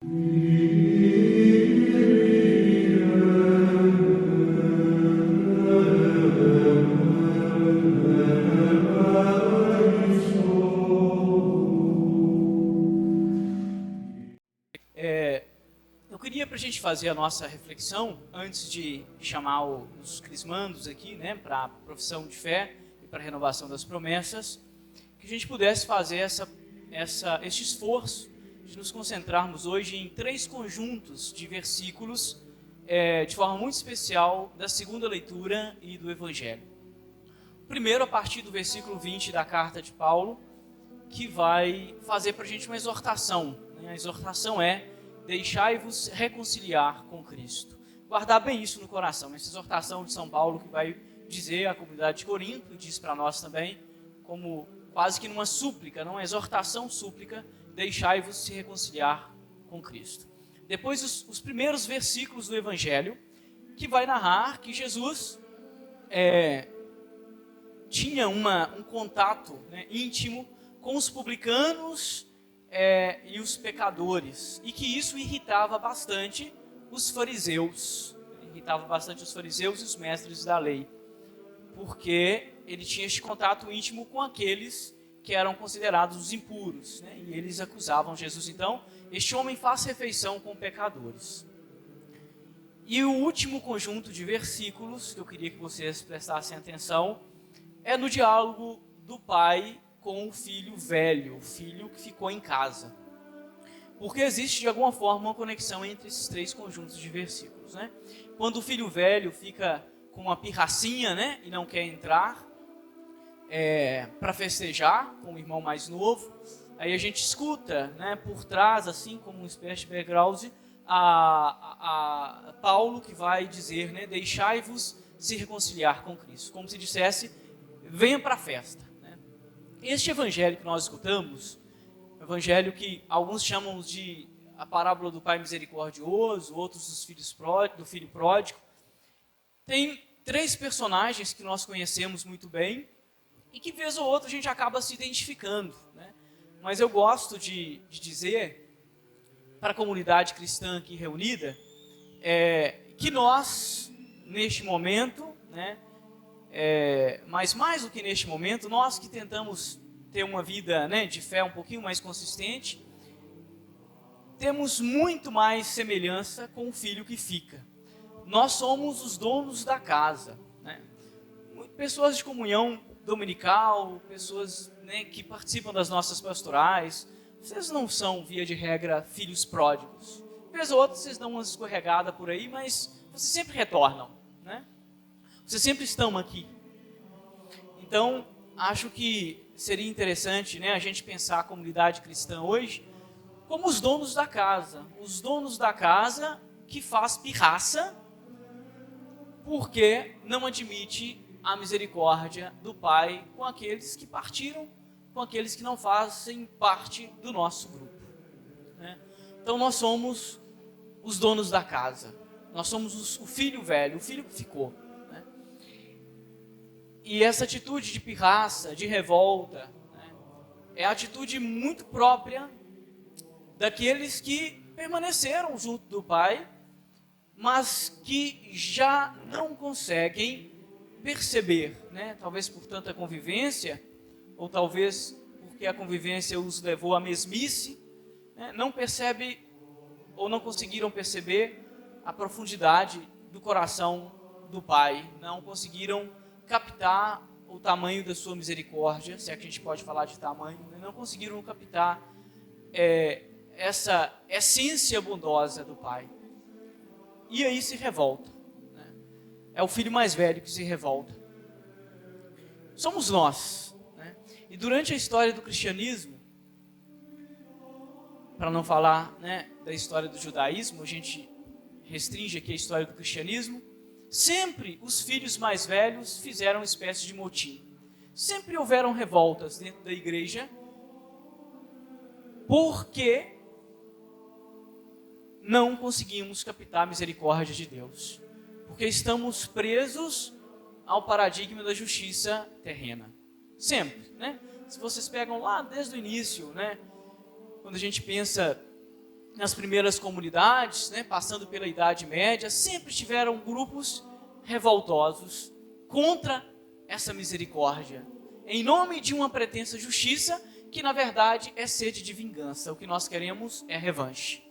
Eu queria, para a gente fazer a nossa reflexão, antes de chamar os crismandos aqui, né, para a profissão de fé e para a renovação das promessas, que a gente pudesse fazer este esforço de nos concentrarmos hoje em 3 conjuntos de versículos, de forma muito especial, da segunda leitura e do Evangelho. Primeiro, a partir do versículo 20 da carta de Paulo, que vai fazer para a gente uma exortação. A exortação é: deixai-vos reconciliar com Cristo. Guardar bem isso no coração. Essa exortação de São Paulo que vai dizer à comunidade de Corinto, e diz para nós também, como quase que numa súplica, não uma exortação súplica: deixai-vos se reconciliar com Cristo. Depois os primeiros versículos do Evangelho, que vai narrar que Jesus tinha um contato, né, íntimo com os publicanos e os pecadores, e que isso irritava bastante os fariseus. Irritava bastante os fariseus e os mestres da lei, porque ele tinha este contato íntimo com aqueles que eram considerados os impuros, né? E eles acusavam Jesus. Então, este homem faz refeição com pecadores. E o último conjunto de versículos que eu queria que vocês prestassem atenção é no diálogo do pai com o filho velho, o filho que ficou em casa. Porque existe de alguma forma uma conexão entre esses 3 conjuntos de versículos, né? Quando o filho velho fica com uma pirracinha, né, e não quer entrar para festejar com o irmão mais novo, aí a gente escuta, né, por trás, assim como uma espécie de background, a Paulo que vai dizer, né, deixai-vos se reconciliar com Cristo, como se dissesse: venha para a festa. Este evangelho que nós escutamos, evangelho que alguns chamam de a parábola do pai misericordioso, outros do filho pródigo, tem 3 personagens que nós conhecemos muito bem e que, vez ou outra, a gente acaba se identificando, né? Mas eu gosto de dizer para a comunidade cristã aqui reunida que nós, neste momento, né, mas mais do que neste momento, nós que tentamos ter uma vida, né, de fé um pouquinho mais consistente, temos muito mais semelhança com o filho que fica. Nós somos os donos da casa, né? Pessoas de comunhão dominical, pessoas, né, que participam das nossas pastorais. Vocês não são, via de regra, filhos pródigos. Vez ou outra vocês dão uma escorregada por aí, mas vocês sempre retornam, né? Vocês sempre estão aqui. Então, acho que seria interessante, né, a gente pensar a comunidade cristã hoje como os donos da casa. Os donos da casa que faz pirraça porque não admite a misericórdia do Pai com aqueles que partiram, com aqueles que não fazem parte do nosso grupo, né? Então, nós somos os donos da casa. Nós somos o filho velho, o filho que ficou. E essa atitude de pirraça, de revolta, né, é a atitude muito própria daqueles que permaneceram junto do Pai, mas que já não conseguem perceber, né, talvez por tanta convivência, ou talvez porque a convivência os levou à mesmice, né, não percebe ou não conseguiram perceber a profundidade do coração do Pai, não conseguiram captar o tamanho da sua misericórdia, se é que a gente pode falar de tamanho, né? Não conseguiram captar essa essência bondosa do Pai. E aí se revolta, né? É o filho mais velho que se revolta. Somos nós, né? E durante a história do cristianismo, para não falar, né, da história do judaísmo, a gente restringe aqui a história do cristianismo. Sempre os filhos mais velhos fizeram uma espécie de motim. Sempre houveram revoltas dentro da igreja, porque não conseguimos captar a misericórdia de Deus. Porque estamos presos ao paradigma da justiça terrena. Sempre, né? Se vocês pegam lá desde o início, né, quando a gente pensa nas primeiras comunidades, né, passando pela Idade Média, sempre tiveram grupos revoltosos contra essa misericórdia, em nome de uma pretensa justiça, que na verdade é sede de vingança. O que nós queremos é revanche.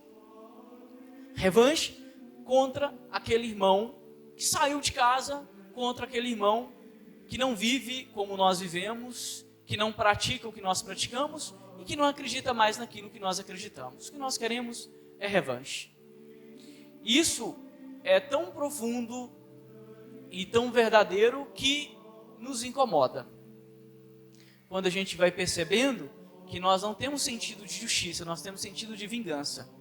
Revanche contra aquele irmão que saiu de casa, contra aquele irmão que não vive como nós vivemos, que não pratica o que nós praticamos e que não acredita mais naquilo que nós acreditamos. O que nós queremos é revanche. Isso é tão profundo e tão verdadeiro que nos incomoda. Quando a gente vai percebendo que nós não temos sentido de justiça, nós temos sentido de vingança.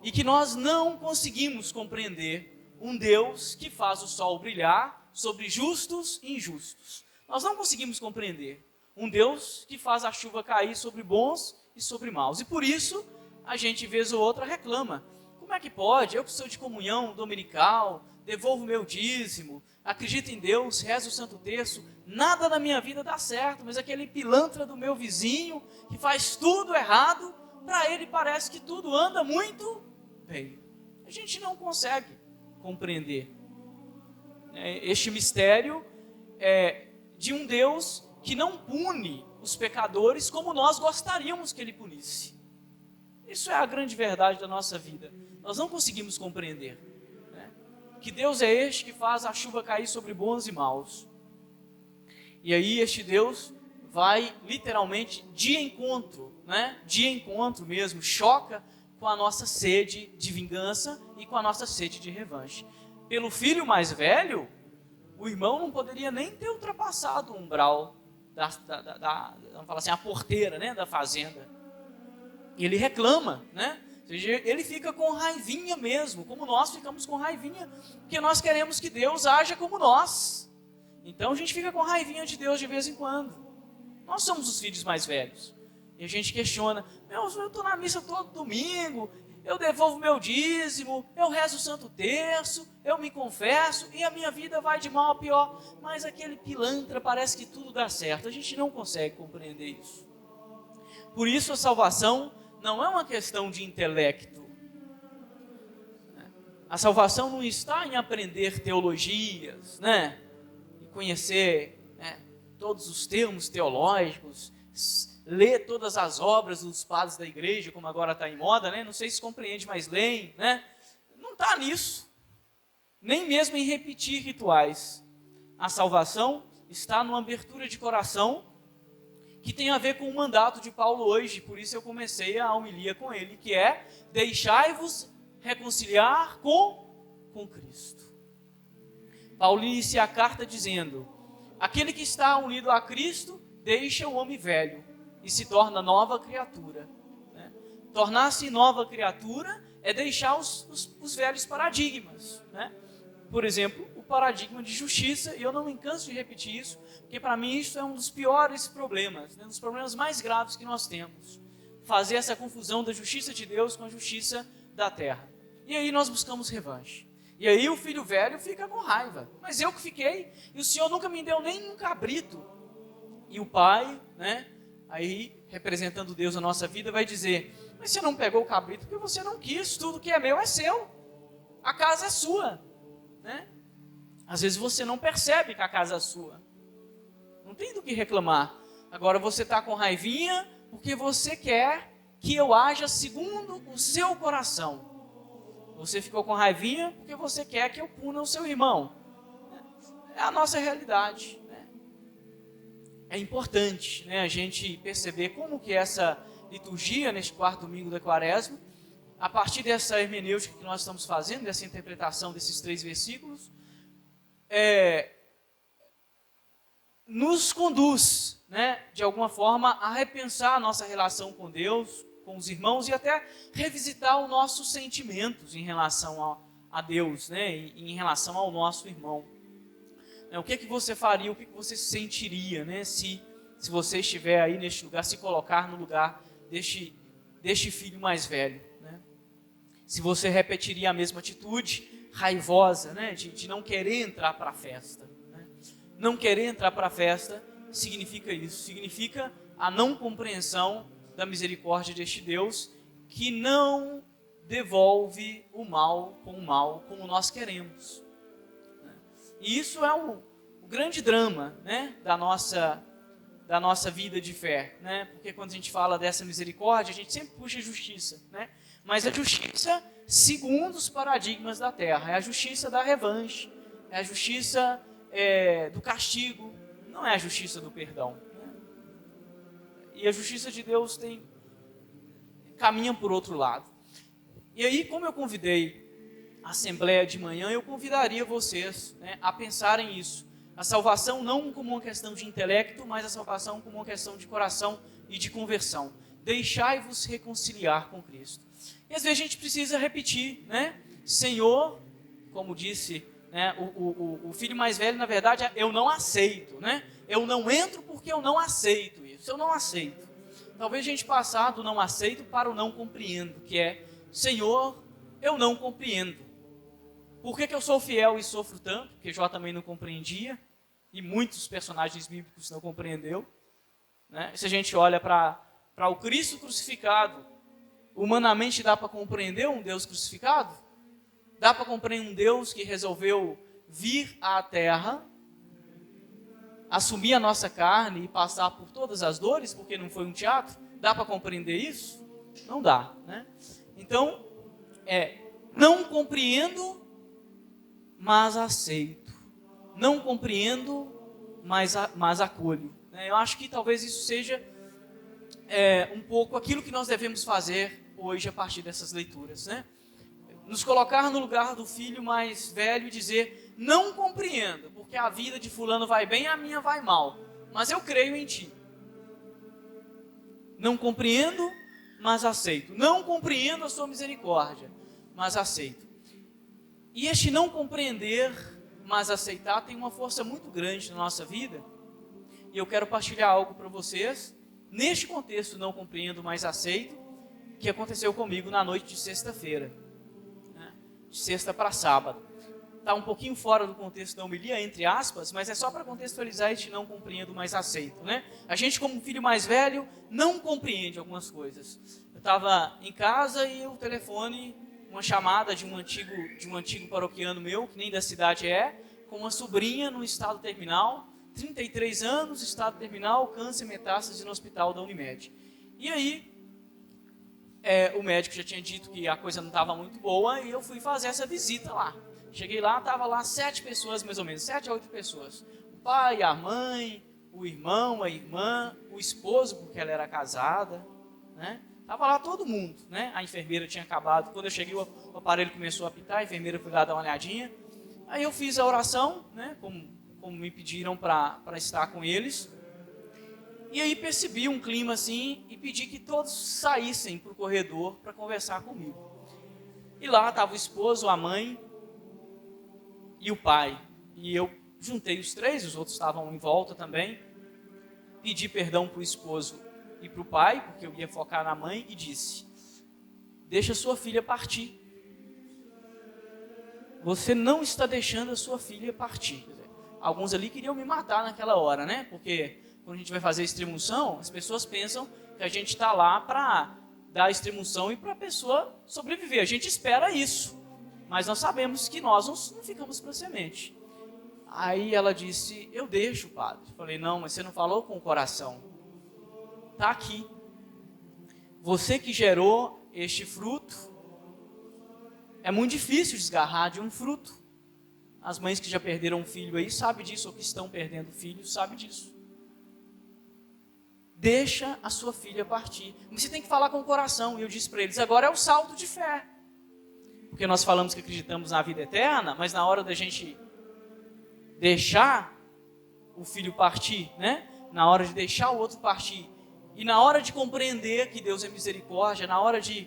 E que nós não conseguimos compreender um Deus que faz o sol brilhar sobre justos e injustos. Nós não conseguimos compreender um Deus que faz a chuva cair sobre bons e sobre maus. E por isso, a gente, vez ou outra, reclama. Como é que pode? Eu que sou de comunhão dominical, devolvo meu dízimo, acredito em Deus, rezo o Santo Terço, nada na minha vida dá certo, mas aquele pilantra do meu vizinho, que faz tudo errado, para ele parece que tudo anda muito bem. A gente não consegue compreender este mistério de um Deus que não pune os pecadores como nós gostaríamos que Ele punisse. Isso é a grande verdade da nossa vida. Nós não conseguimos compreender que Deus é este que faz a chuva cair sobre bons e maus. E aí este Deus vai literalmente de encontro mesmo, choca com a nossa sede de vingança e com a nossa sede de revanche. Pelo filho mais velho, o irmão não poderia nem ter ultrapassado o umbral vamos falar assim, a porteira, da fazenda. E ele reclama, Ou seja, ele fica com raivinha mesmo, como nós ficamos com raivinha, porque nós queremos que Deus haja como nós. Então a gente fica com raivinha de Deus de vez em quando. Nós somos os filhos mais velhos. E a gente questiona, eu estou na missa todo domingo, eu devolvo meu dízimo, eu rezo o Santo Terço, eu me confesso e a minha vida vai de mal a pior. Mas aquele pilantra parece que tudo dá certo. A gente não consegue compreender isso. Por isso a salvação não é uma questão de intelecto. A salvação não está em aprender teologias, e conhecer todos os termos teológicos, ler todas as obras dos padres da igreja, como agora está em moda, não sei se compreende, mas leem, Não está nisso, nem mesmo em repetir rituais. A salvação está numa abertura de coração, que tem a ver com o mandato de Paulo hoje, por isso eu comecei a homilia com ele, que é: deixai-vos reconciliar com Cristo. Paulo inicia a carta dizendo: aquele que está unido a Cristo, deixa o homem velho e se torna nova criatura. Tornar-se nova criatura é deixar os velhos paradigmas. Por exemplo, o paradigma de justiça, e eu não me canso de repetir isso, porque para mim isso é um dos piores problemas, um dos problemas mais graves que nós temos. Fazer essa confusão da justiça de Deus com a justiça da terra. E aí nós buscamos revanche. E aí o filho velho fica com raiva. Mas eu que fiquei, e o Senhor nunca me deu nem um cabrito. E o pai, aí representando Deus na nossa vida, vai dizer: mas você não pegou o cabrito porque você não quis, tudo que é meu é seu. A casa é sua. Às vezes você não percebe que a casa é sua. Não tem do que reclamar. Agora você está com raivinha porque você quer que eu haja segundo o seu coração. Você ficou com raivinha porque você quer que eu puna o seu irmão. É a nossa realidade. É importante a gente perceber como que essa liturgia, neste quarto domingo da Quaresma, a partir dessa hermenêutica que nós estamos fazendo, dessa interpretação desses 3 versículos, nos conduz, de alguma forma, a repensar a nossa relação com Deus, com os irmãos, e até revisitar os nossos sentimentos em relação a Deus, e em relação ao nosso irmão. O que você faria, o que você sentiria, se você estiver aí neste lugar, se colocar no lugar deste filho mais velho. Se você repetiria a mesma atitude raivosa, de não querer entrar para a festa. Não querer entrar para a festa significa isso, significa a não compreensão da misericórdia deste Deus, que não devolve o mal como nós queremos. E isso é o grande drama, né, da nossa vida de fé, né? Porque quando a gente fala dessa misericórdia, a gente sempre puxa a justiça, né? Mas a justiça segundo os paradigmas da terra, é a justiça da revanche, é a justiça do castigo, não é a justiça do perdão, né? E a justiça de Deus caminha por outro lado. E aí, como eu convidei a Assembleia de manhã, eu convidaria vocês, né, a pensarem isso. A salvação não como uma questão de intelecto, mas a salvação como uma questão de coração e de conversão. Deixai-vos reconciliar com Cristo. E às vezes a gente precisa repetir, né? Senhor, como disse, né, o filho mais velho, na verdade, eu não aceito, né? Eu não entro porque eu não aceito isso, eu não aceito. Talvez a gente passar do não aceito para o não compreendo, que é, Senhor, eu não compreendo. Por que eu sou fiel e sofro tanto? Porque Jó também não compreendia, e muitos personagens bíblicos não compreendeu, né? Se a gente olha para o Cristo crucificado, humanamente dá para compreender um Deus crucificado? Dá para compreender um Deus que resolveu vir à terra, assumir a nossa carne e passar por todas as dores, porque não foi um teatro? Dá para compreender isso? Não dá, né? Então, não compreendo, mas aceito. Não compreendo, mas acolho. Eu acho que talvez isso seja um pouco aquilo que nós devemos fazer hoje a partir dessas leituras, né? Nos colocar no lugar do filho mais velho e dizer, não compreendo, porque a vida de fulano vai bem e a minha vai mal, mas eu creio em ti. Não compreendo, mas aceito. Não compreendo a sua misericórdia, mas aceito. E este não compreender, mas aceitar, tem uma força muito grande na nossa vida. E eu quero partilhar algo para vocês, neste contexto não compreendo, mas aceito, que aconteceu comigo na noite de sexta-feira, né? De sexta para sábado. Está um pouquinho fora do contexto da homilia, entre aspas, mas é só para contextualizar este não compreendo, mas aceito, né? A gente, como filho mais velho, não compreende algumas coisas. Eu estava em casa e o telefone, uma chamada de um antigo paroquiano meu, que nem da cidade com uma sobrinha no estado terminal, 33 anos, estado terminal, câncer, metástase no hospital da Unimed. E aí, o médico já tinha dito que a coisa não estava muito boa e eu fui fazer essa visita lá. Cheguei lá, estava lá 7 pessoas, mais ou menos, 7 a 8 pessoas. O pai, a mãe, o irmão, a irmã, o esposo, porque ela era casada, né? Estava lá todo mundo, né? A enfermeira tinha acabado. Quando eu cheguei, o aparelho começou a apitar, a enfermeira foi lá dar uma olhadinha. Aí eu fiz a oração, né? Como me pediram para estar com eles. E aí percebi um clima assim e pedi que todos saíssem para o corredor para conversar comigo. E lá estava o esposo, a mãe e o pai. E eu juntei os 3, os outros estavam em volta também. Pedi perdão para o esposo e para o pai, porque eu ia focar na mãe, e disse, deixa sua filha partir. Você não está deixando a sua filha partir. Quer dizer, alguns ali queriam me matar naquela hora, né? Porque quando a gente vai fazer extremunção, as pessoas pensam que a gente está lá para dar extremunção e para a pessoa sobreviver. A gente espera isso, mas nós sabemos que nós não ficamos para semente. Aí ela disse, eu deixo, padre. Falei, não, mas você não falou com o coração. Está aqui. Você que gerou este fruto, é muito difícil desgarrar de um fruto. As mães que já perderam um filho aí sabem disso, ou que estão perdendo filhos, sabem disso. Deixa a sua filha partir. Você tem que falar com o coração. E eu disse para eles, agora é o salto de fé. Porque nós falamos que acreditamos na vida eterna, mas na hora da gente deixar o filho partir, né? Na hora de deixar o outro partir, e na hora de compreender que Deus é misericórdia, na hora de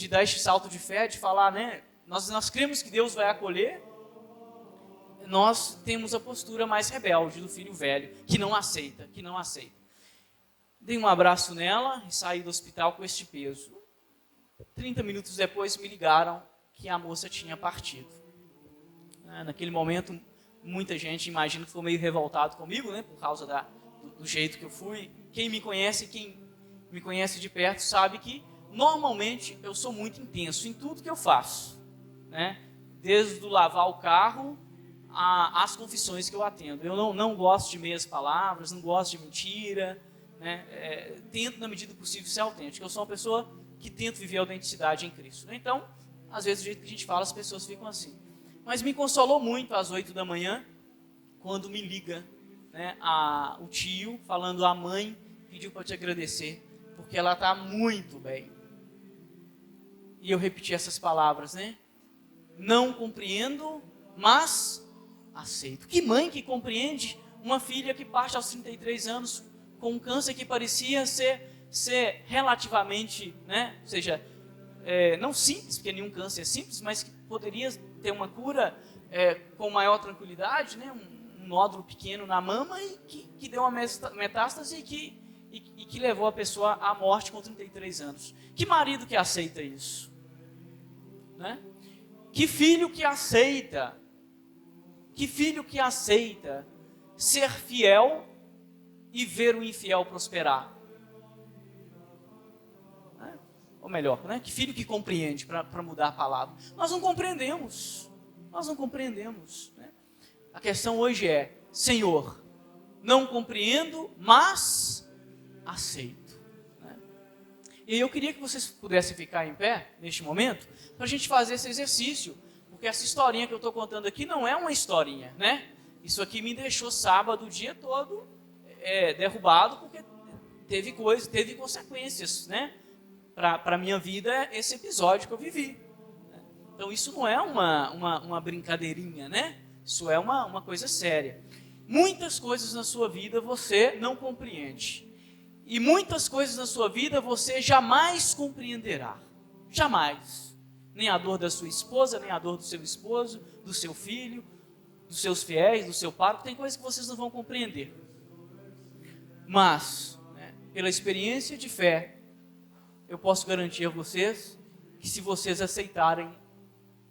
dar este salto de fé, de falar, né? Nós cremos que Deus vai acolher, nós temos a postura mais rebelde do filho velho, que não aceita. Dei um abraço nela e saí do hospital com este peso. 30 minutos depois me ligaram que a moça tinha partido. Naquele momento, muita gente, imagino, ficou meio revoltado comigo, né? Por causa do jeito que eu fui. Quem me conhece de perto sabe que normalmente eu sou muito intenso em tudo que eu faço, né? Desde o lavar o carro às confissões que eu atendo. Eu não gosto de meias palavras, não gosto de mentira, né? Tento, na medida do possível, ser autêntico. Eu sou uma pessoa que tento viver a autenticidade em Cristo, né? Então, às vezes, do jeito que a gente fala, as pessoas ficam assim. Mas me consolou muito às 8 da manhã, quando me liga, né, o tio, falando: a mãe pediu para te agradecer, porque ela está muito bem. E eu repeti essas palavras, né? Não compreendo, mas aceito. Que mãe que compreende uma filha que parte aos 33 anos com um câncer que parecia ser relativamente, né? Ou seja, não simples, porque nenhum câncer é simples, mas que poderia ter uma cura com maior tranquilidade, né? Um nódulo pequeno na mama e que deu uma metástase e que levou a pessoa à morte com 33 anos. Que marido que aceita isso? Né? Que filho que aceita ser fiel e ver o infiel prosperar? Né? Ou melhor, né? Que filho que compreende, para mudar a palavra. Nós não compreendemos. Né? A questão hoje é: Senhor, não compreendo, mas aceito. Né? E eu queria que vocês pudessem ficar em pé, neste momento, para a gente fazer esse exercício, porque essa historinha que eu estou contando aqui não é uma historinha, né? Isso aqui me deixou sábado o dia todo derrubado, porque teve consequências, né? Para a minha vida, esse episódio que eu vivi. Né? Então isso não é uma brincadeirinha, né? Isso é uma coisa séria. Muitas coisas na sua vida você não compreende. E muitas coisas na sua vida você jamais compreenderá. Jamais. Nem a dor da sua esposa, nem a dor do seu esposo, do seu filho, dos seus fiéis, do seu pai. Tem coisas que vocês não vão compreender. Mas, né, pela experiência de fé, eu posso garantir a vocês que se vocês aceitarem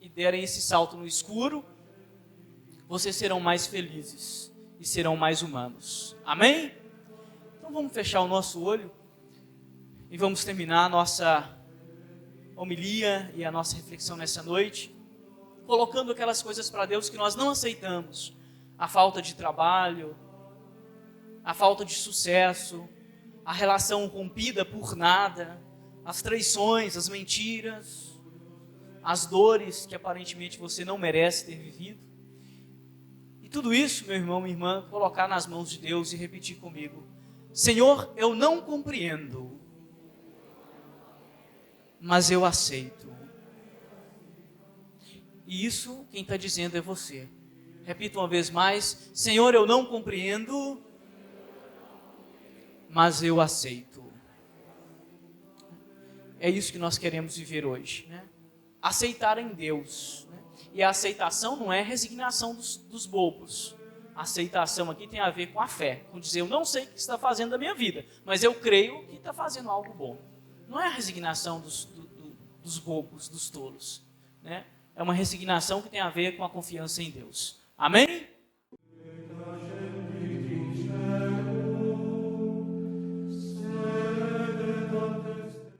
e derem esse salto no escuro, vocês serão mais felizes e serão mais humanos. Amém? Então vamos fechar o nosso olho e vamos terminar a nossa homilia e a nossa reflexão nessa noite, colocando aquelas coisas para Deus que nós não aceitamos: a falta de trabalho, a falta de sucesso, a relação rompida por nada, as traições, as mentiras, as dores que aparentemente você não merece ter vivido. E tudo isso, meu irmão, minha irmã, colocar nas mãos de Deus e repetir comigo: Senhor, eu não compreendo, mas eu aceito. E isso quem está dizendo é você. Repita uma vez mais: Senhor, eu não compreendo, mas eu aceito. É isso que nós queremos viver hoje, né? Aceitar em Deus, né? E a aceitação não é resignação dos bobos. A aceitação aqui tem a ver com a fé, com dizer: eu não sei o que está fazendo da minha vida, mas eu creio que está fazendo algo bom. Não é a resignação dos bobos, dos tolos, né? É uma resignação que tem a ver com a confiança em Deus. Amém?